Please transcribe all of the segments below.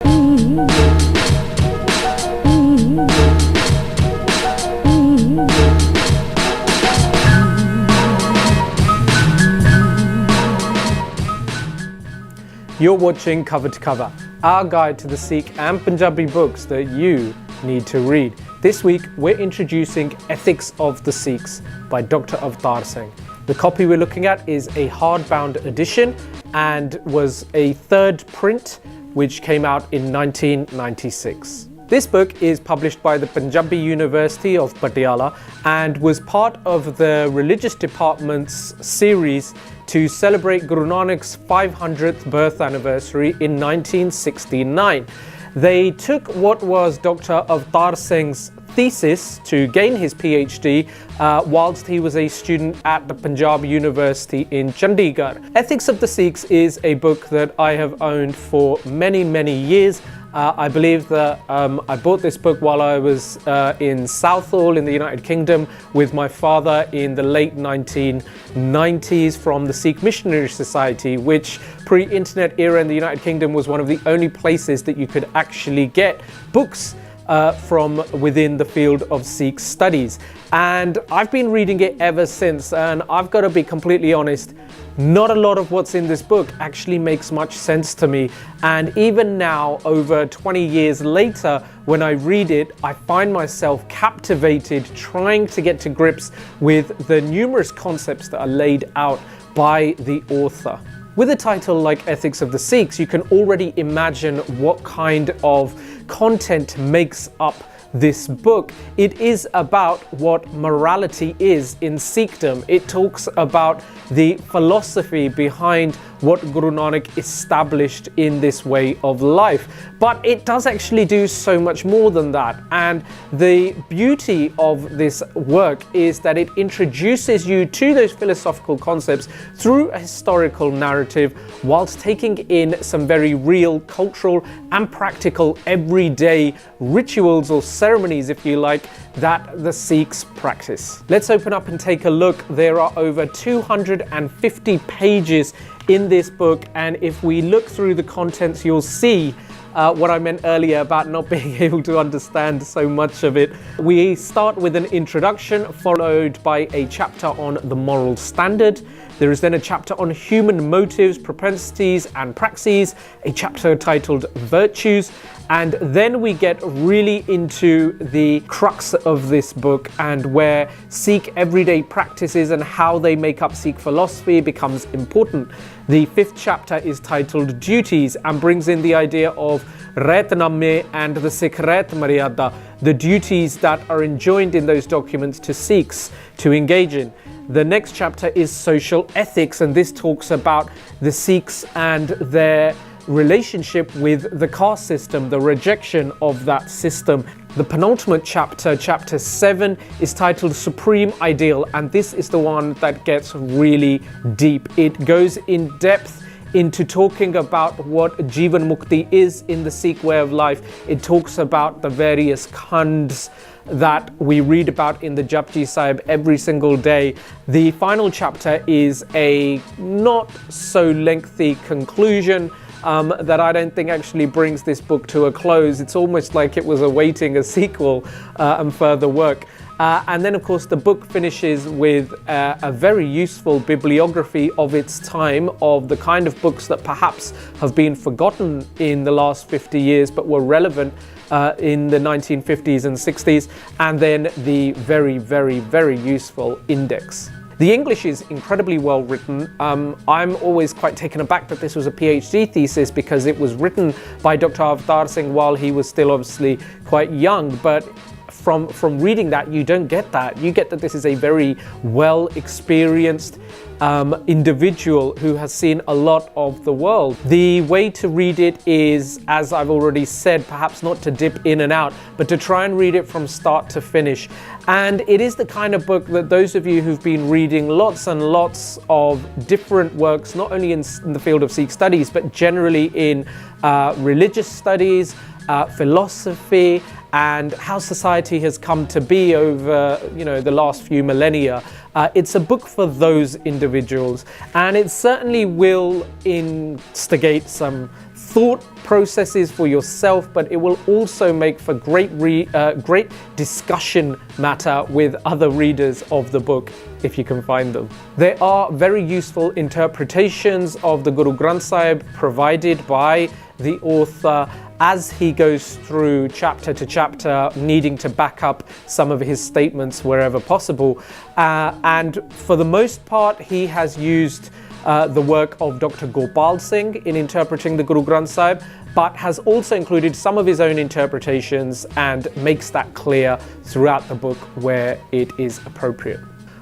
You're watching Cover to Cover, our guide to the Sikh and Punjabi books that you need to read. This week, we're introducing Ethics of the Sikhs by Dr. Avtar Singh. The copy we're looking at is a hardbound edition and was a third print which came out in 1996. This book is published by the Punjabi University of Patiala and was part of the Religious Department's series to celebrate Guru Nanak's 500th birth anniversary in 1969. They took what was Dr. Avtar Singh's thesis to gain his PhD whilst he was a student at the Punjab University in Chandigarh. Ethics of the Sikhs is a book that I have owned for many years. I believe that I bought this book while I was in Southall in the United Kingdom with my father in the late 1990s from the Sikh Missionary Society, which pre-internet era in the United Kingdom was one of the only places that you could actually get books from within the field of Sikh studies. And I've been reading it ever since, and I've got to be completely honest, not a lot of what's in this book actually makes much sense to me. And even now, over 20 years later, when I read it, I find myself captivated trying to get to grips with the numerous concepts that are laid out by the author. With a title like Ethics of the Sikhs, you can already imagine what kind of content makes up this book. It is about what morality is in Sikhdom. It talks about the philosophy behind what Guru Nanak established in this way of life. But it does actually do so much more than that. And the beauty of this work is that it introduces you to those philosophical concepts through a historical narrative, whilst taking in some very real cultural and practical everyday rituals or ceremonies, if you like, that the Sikhs practice. Let's open up and take a look. There are over 250 pages in this book, and if we look through the contents, you'll see what I meant earlier about not being able to understand so much of it. We start with an introduction followed by a chapter on the moral standard. There is then a chapter on human motives, propensities and praxis, a chapter titled Virtues, and then we get really into the crux of this book, and where Sikh everyday practices and how they make up Sikh philosophy becomes important. The fifth chapter is titled Duties and brings in the idea of Raitname and the Sikh Rait Maryada, the duties that are enjoined in those documents to Sikhs to engage in. The next chapter is Social Ethics, and this talks about the Sikhs and their relationship with the caste system, the rejection of that system. The penultimate chapter, chapter 7, is titled Supreme Ideal, and this is the one that gets really deep. It goes in depth into talking about what Jivan Mukti is in the Sikh way of life. It talks about the various khands that we read about in the Japji Sahib every single day. The final chapter is a not so lengthy conclusion that I don't think actually brings this book to a close. It's almost like it was awaiting a sequel and further work. And then of course the book finishes with a very useful bibliography of its time, of the kind of books that perhaps have been forgotten in the last 50 years but were relevant in the 1950s and 60s, and then the very useful index. The English is incredibly well written. I'm always quite taken aback that this was a PhD thesis, because it was written by Dr. Avtar Singh while he was still obviously quite young, but from reading that, you don't get that. You get that this is a very well experienced individual who has seen a lot of the world. The way to read it is, as I've already said, perhaps not to dip in and out, but to try and read it from start to finish. And it is the kind of book that those of you who've been reading lots and lots of different works, not only in the field of Sikh studies, but generally in religious studies, philosophy, and how society has come to be over, the last few millennia. It's a book for those individuals, and it certainly will instigate some thought processes for yourself, but it will also make for great discussion matter with other readers of the book if you can find them. There are very useful interpretations of the Guru Granth Sahib provided by the author as he goes through chapter to chapter, needing to back up some of his statements wherever possible. And for the most part, he has used the work of Dr. Gopal Singh in interpreting the Guru Granth Sahib, but has also included some of his own interpretations and makes that clear throughout the book where it is appropriate.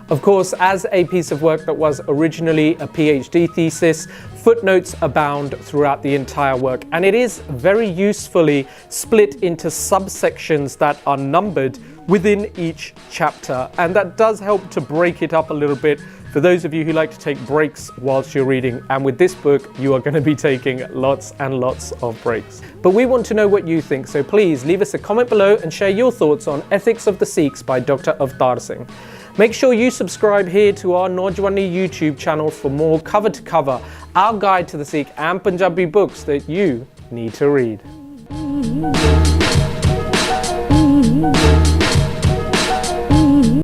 Of course, as a piece of work that was originally a PhD thesis, footnotes abound throughout the entire work, and it is very usefully split into subsections that are numbered within each chapter, and that does help to break it up a little bit for those of you who like to take breaks whilst you're reading. And with this book, you are going to be taking lots and lots of breaks. But we want to know what you think, so please leave us a comment below and share your thoughts on Ethics of the Sikhs by Dr. Avtar Singh. Make sure you subscribe here to our Naujawani YouTube channel for more cover to cover, our guide to the Sikh and Punjabi books that you need to read.